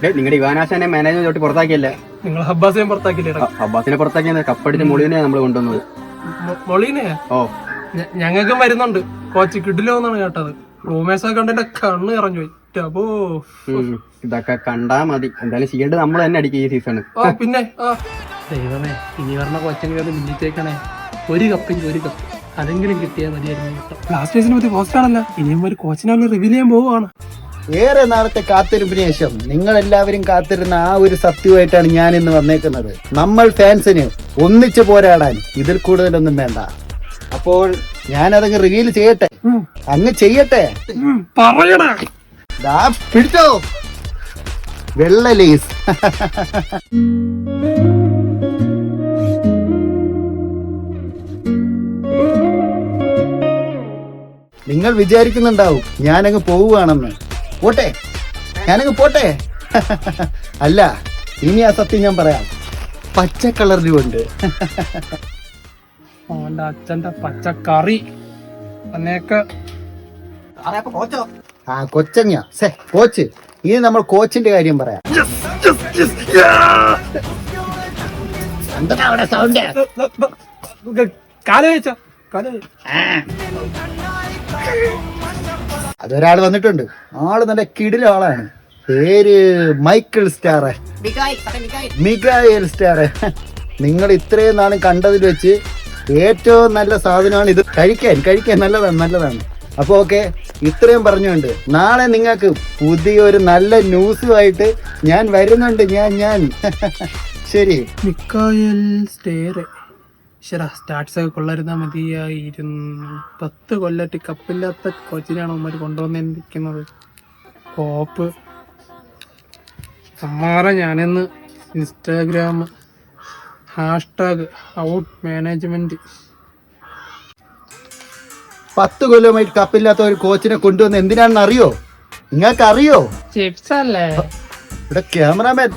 നിങ്ങളുടെ ഇവാനാശാനെ മാനേജർ തൊട്ട് പുറത്താക്കിയല്ലേ? നിങ്ങൾ ഹബ്ബാസിനെ പുറത്താക്കില്ലേ? അബ്ബാസിനെ പുറത്താക്കിയത് കപ്പടിച്ച് മൊളീനെ നമ്മൾ കൊണ്ടുവന്നത്. മൊളീനെ? ഓ, ഞങ്ങൾക്കും വരുന്നുണ്ട്. കോച്ച് കിടിലോ എന്നാണ് കേട്ടത്. റൂമേഴ്സൊക്കെ കണ്ടെന്റെ കണ്ണ് ഇറങ്ങി പോയി. അപ്പോ ഇതൊക്കെ കണ്ടാ മതി. എന്തായാലും ചെയ്യേണ്ടത് നമ്മൾ തന്നെ അടിക്കും ഈ സീസണ്. പിന്നെ ദൈവമേ, ഇനി പറഞ്ഞ കോച്ചെങ്കിലും അത് മുന്നിട്ടേക്കണേ. ഒരു കപ്പ് അതെങ്കിലും കിട്ടിയാൽ മതിയായിരുന്നു. ബ്ലാസ്റ്റേഴ്സിനെ പറ്റി പോസ്റ്റാണല്ലോ. ഇനിയും ഒരു കോച്ചിനെ റിവീൽ ചെയ്യാൻ പോവുകയാണ്. ഏറെ നാളത്തെ കാത്തിരിപ്പിന് ശേഷം നിങ്ങൾ എല്ലാവരും കാത്തിരുന്ന ആ ഒരു സത്യമായിട്ടാണ് ഞാൻ ഇന്ന് വന്നേക്കുന്നത്. നമ്മൾ ഫാൻസിന് ഒന്നിച്ചു പോരാടാൻ ഇതിൽ കൂടുതലൊന്നും വേണ്ട. അപ്പോൾ ഞാനതങ്ങ് റിവീൽ ചെയ്യട്ടെ, അങ്ങ് ചെയ്യട്ടെ. പറയണേ, പിടിച്ചോ വെള്ള ലേസ്. നിങ്ങൾ വിചാരിക്കുന്നുണ്ടാവും ഞാനങ്ങ് പോവുകയാണെന്ന്. പോട്ടെ, ഞാനങ്ങ് പോട്ടെ. അല്ല, ഇനി ആ സത്യം ഞാൻ പറയാം. പച്ച കളറിലുണ്ട്. അവന്റെ അച്ഛന്റെ പച്ചക്കറി അന്നേക്ക്. ആ കൊച്ചങ്ങ കോച്ച്. ഇനി നമ്മൾ കോച്ചിന്റെ കാര്യം പറയാം. അവിടെ സൗണ്ട് അതൊരാൾ വന്നിട്ടുണ്ട്. ആള് നല്ല കിടില ആളാണ്. പേര് മൈക്കിൾ സ്റ്റാറെ, മിഗായേൽ സ്റ്റാറെ. നിങ്ങൾ ഇത്രയും നാളും കണ്ടതിൽ വെച്ച് ഏറ്റവും നല്ല സാധനമാണ് ഇത്. കഴിക്കാൻ നല്ലതാണ്. അപ്പൊ ഓക്കെ, ഇത്രയും പറഞ്ഞുകൊണ്ട് നാളെ നിങ്ങൾക്ക് പുതിയൊരു നല്ല ന്യൂസുമായിട്ട് ഞാൻ വരുന്നുണ്ട്. ഞാൻ ശരി. മിക്കായേൽ സ്റ്റേറെ സ്റ്റാർട്സ് ഒക്കെ കൊള്ളരുന്നാ മതിയായിരുന്നു. 10 കൊല്ലറ്റ് കപ്പില്ലാത്ത കോച്ചിനെയാണ് അവന്മാർ കൊണ്ടുവന്നിരിക്കുന്നത്. കോപ്പ് അമ്മാരെ ഞാനിന്ന് ഇൻസ്റ്റാഗ്രാം #ഔട്ട് മാനേജ്മെന്റ്. 10 കൊല്ലമായിട്ട് കപ്പില്ലാത്ത ഒരു കോച്ചിനെ കൊണ്ടുവന്ന് എന്തിനാണെന്ന് അറിയോ? നിങ്ങൾക്ക് അറിയോ? ചിപ്സ് അല്ലേ ഇവിടെ ക്യാമറാമാൻ.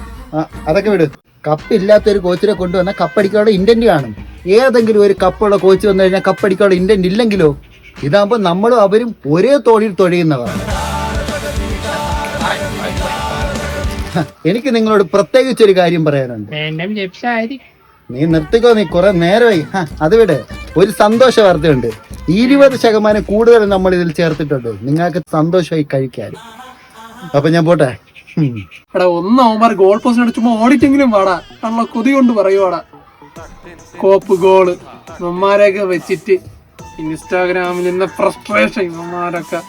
അതൊക്കെ വിട്. കപ്പില്ലാത്ത ഒരു കോച്ചിനെ കൊണ്ടുവന്ന കപ്പടിക്കാനുള്ള ഇന്റന്റ് കാണും. ഏതെങ്കിലും ഒരു കപ്പുള്ള കോച്ച് വന്നു കഴിഞ്ഞാൽ കപ്പടിക്കാനുള്ള ഇന്റന്റ് ഇല്ലെങ്കിലോ? ഇതാകുമ്പോ നമ്മളും അവരും ഒരേ തോളിൽ തൊഴിയുന്നതാണ്. എനിക്ക് നിങ്ങളോട് പ്രത്യേകിച്ചൊരു കാര്യം പറയാനുണ്ട്. നീ നിർത്തിക്കോ, നീ കുറെ നേരമായി. അത് വിട്. ഒരു സന്തോഷ വാർത്തയുണ്ട്. 20% കൂടുതൽ നമ്മൾ ഇതിൽ ചേർത്തിട്ടുണ്ട്. നിങ്ങൾക്ക് സന്തോഷമായി കഴിക്കാൻ. അപ്പൊ ഞാൻ പോട്ടെ. എടാ, അവന്മാർ ഗോൾ പോസ്റ്റ് ചുമ്മാ ഓടിച്ചെങ്കിലും വാടാ. നമ്മളെ കൊതി കൊണ്ട് പറയുവാടാ. കോപ്പ് ഗോള് ഇവന്മാരെയൊക്കെ വെച്ചിട്ട് ഇൻസ്റ്റാഗ്രാമിൽ നിന്ന് ഫ്രസ്ട്രേഷൻ. ഇവന്മാരൊക്കെ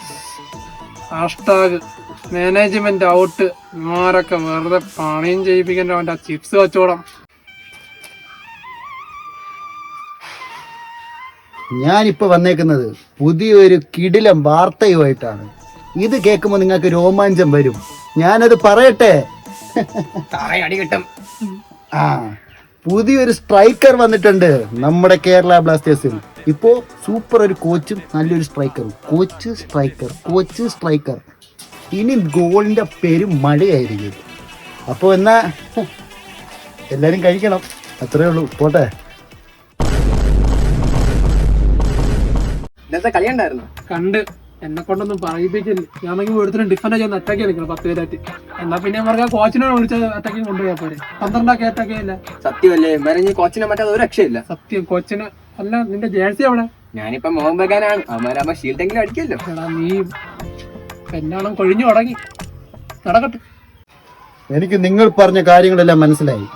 #മാനേജ്മെന്റ് ഔട്ട്. ഇവന്മാരൊക്കെ വെറുതെ പണിയും ചെയ്യിപ്പിക്കേണ്ട അവന്റെ ചിപ്സ് കച്ചവടം. ഞാനിപ്പോ വന്നേക്കുന്നത് പുതിയൊരു കിടിലം വാർത്തയുമായിട്ടാണ്. ഇത് കേൾക്കുമ്പോൾ നിങ്ങൾക്ക് രോമാഞ്ചം വരും. ഞാനത് പറയട്ടെ. അടി കിട്ടും. പുതിയൊരു സ്ട്രൈക്കർ വന്നിട്ടുണ്ട് നമ്മുടെ കേരള ബ്ലാസ്റ്റേഴ്സിൽ. ഇപ്പോ സൂപ്പർ ഒരു കോച്ചും നല്ലൊരു സ്ട്രൈക്കറും. Coach striker. ഇനി ഗോളിന്റെ പേര് മഴയായിരിക്കും. അപ്പൊ എന്നാ എല്ലാരും കഴിക്കണം. അത്രേ ഉള്ളൂ. പോട്ടെ. കളിയുണ്ടായിരുന്നു. കണ്ട് എന്നെ കൊണ്ടൊന്നും പറയിപ്പിച്ചില്ല. ഞാനെങ്കിൽ ഒരുത്തരം ഡിഫൻഡ് ചെയ്യുന്ന അറ്റാക്ക് കളിക്കണം 10 പേരായിട്ട്. എന്നാ പിന്നെ പറഞ്ഞ കോച്ചിനെ വിളിച്ച അറ്റാക്കിങ് കൊണ്ടുപോയാ പോരെ. 12 അറ്റാക്ക് ഇല്ല. സത്യമല്ലേ, കോച്ചിനെ മറ്റേ ഒരു രക്ഷയില്ല. സത്യം. കോച്ചിന് അല്ല, നിന്റെ ജേഴ്സി അവിടെ. ഞാനിപ്പോ മോഹൻ ബഗാനാണ്. അവന്മാരാകുമ്പോ ഷീൽഡെങ്കിലും അടിക്കല്ലോ. എടാ, നീ എന്നാളും കൊഴിഞ്ഞു തുടങ്ങി. നടക്കട്ടെ. എനിക്ക് നിങ്ങൾ പറഞ്ഞ കാര്യങ്ങളെല്ലാം മനസ്സിലായി.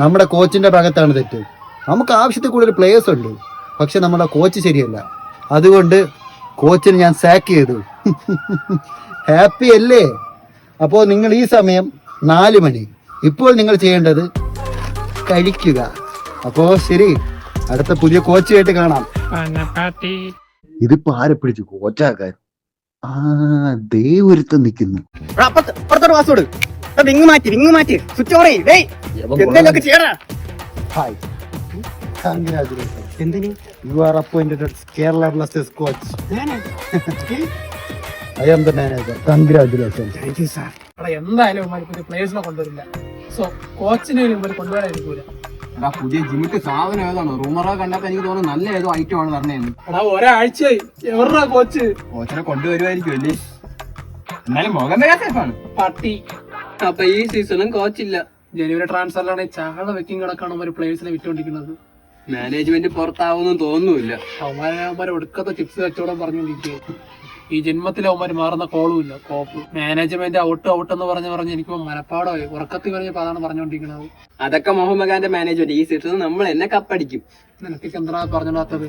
നമ്മുടെ കോച്ചിന്റെ ഭാഗത്താണ് തെറ്റ്. നമുക്ക് ആവശ്യത്തിൽ കൂടുതൽ പ്ലേയേഴ്സ് ഉണ്ട്. പക്ഷെ നമ്മുടെ കോച്ച് ശരിയല്ല. അതുകൊണ്ട് കോച്ചിന് ഞാൻ സാക്ക് ചെയ്തു. ഹാപ്പി അല്ലേ? അപ്പോൾ നിങ്ങൾ ഈ സമയം 4 മണി. ഇപ്പോൾ നിങ്ങൾ ചെയ്യേണ്ടത് കഴിക്കുക. അപ്പോ ശരി, അടുത്ത പുതിയ കോച്ചുമായിട്ട് കാണാം. ഇതിപ്പോ ആരെ പിടിച്ചു കോച്ചാക്കാൻ? ദേ ഒരുത്തം നിൽക്കുന്നു. Hi, congratulations. You are appointed as Kerala Blasters coach. I am the manager. Congratulations. Thank you, sir. എന്തായാലും പുതിയ പ്ലേയേഴ്സിനെ കൊണ്ടുവരില്ല. സോ കോച്ചിനെ കൊണ്ടുവരാനിരിക്കൂല. പുതിയ ജിമ്മിട്ട് സാധനം ഏതാണ്? റൂമറൊക്കെ കണ്ടപ്പോ എനിക്ക് തോന്നുന്നു നല്ല ഏതോ ഐറ്റം ആണ് പറഞ്ഞത്. എടാ, ഒരാഴ്ചയായി. എവരുടെ കോച്ചിനെ കൊണ്ടുവരുമായിരിക്കും അല്ലേ? എന്നാലും മുഖം സേഫാണ്. പട്ടി അപ്പൊ ഈ സീസണും കോച്ചില്ല. ജനുവരി ട്രാൻസ്ഫറിലാണ് ചാള വെക്കിങ് കിടക്കാണ് ഒരു പ്ലേയേഴ്സിനെ വിറ്റുകൊണ്ടിരിക്കുന്നത്. മാനേജ്മെന്റ് പുറത്താവുന്നു തോന്നുന്നില്ല. അവന്മാരെ ഒടുക്കത്തെ ചിപ്സ് കച്ചവടം പറഞ്ഞുകൊണ്ടിരിക്കുക. ഈ ജന്മത്തിൽ അവന്മാര് മാറുന്ന കോളും ഇല്ല. കോപ്പ് മാനേജ്മെന്റ് ഔട്ട് എന്ന് പറഞ്ഞ് എനിക്കിപ്പോ മനപ്പാടമായി. ഉറക്കത്തിൽ പറഞ്ഞപ്പോ അതാണ് പറഞ്ഞുകൊണ്ടിരിക്കുന്നത്. അതൊക്കെ മോഹൻബഗാന്റെ മാനേജ്മെന്റ്. ഈ സീസൺ നമ്മൾ എന്നെ കപ്പടിക്കും. നിനക്ക് എന്താ പറഞ്ഞിടാത്തത്?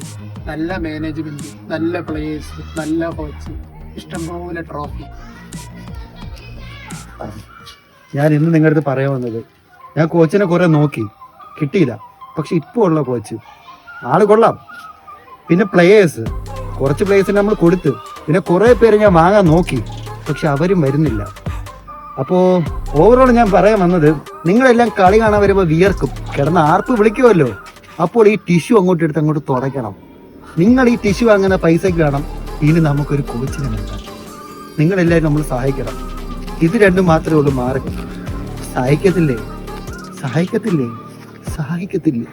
നല്ല മാനേജ്മെന്റ്, നല്ല പ്ലേയേഴ്സ്, നല്ല കോച്ച്, ഇഷ്ടംപോലെ ട്രോഫി. ഞാൻ ഇന്ന് നിങ്ങളുടെ അടുത്ത് പറയാൻ വന്നത്, ഞാൻ കോച്ചിനെ കുറെ നോക്കി, കിട്ടിയില്ല. പക്ഷെ ഇപ്പോൾ ഉള്ള കോച്ച് ആള് കൊള്ളാം. പിന്നെ പ്ലേയേഴ്സ്, കുറച്ച് പ്ലേയേഴ്സിന് നമ്മൾ കൊടുത്ത്, പിന്നെ കുറെ പേര് ഞാൻ വാങ്ങാൻ നോക്കി, പക്ഷെ അവരും വരുന്നില്ല. അപ്പോൾ ഓവറോൾ ഞാൻ പറയാൻ വന്നത്, നിങ്ങളെല്ലാം കളി കാണാൻ വരുമ്പോൾ വിയർക്കും, കിടന്ന് ആർപ്പ് വിളിക്കുമല്ലോ. അപ്പോൾ ഈ ടിഷ്യൂ അങ്ങോട്ട് തുടയ്ക്കണം. നിങ്ങൾ ഈ ടിഷ്യൂ അങ്ങനെ പൈസയ്ക്ക് വേണം ഇനി നമുക്കൊരു കോച്ചിനെ വേണം. നിങ്ങളെല്ലാവരും നമ്മൾ സഹായിക്കണം. ഇത് രണ്ടും മാത്രമേ ഉള്ളൂ മാർഗം. സഹായിക്കത്തില്ലേ? സഹായിക്കത്തില്ലേ? സഹായിക്കത്തില്ലേ?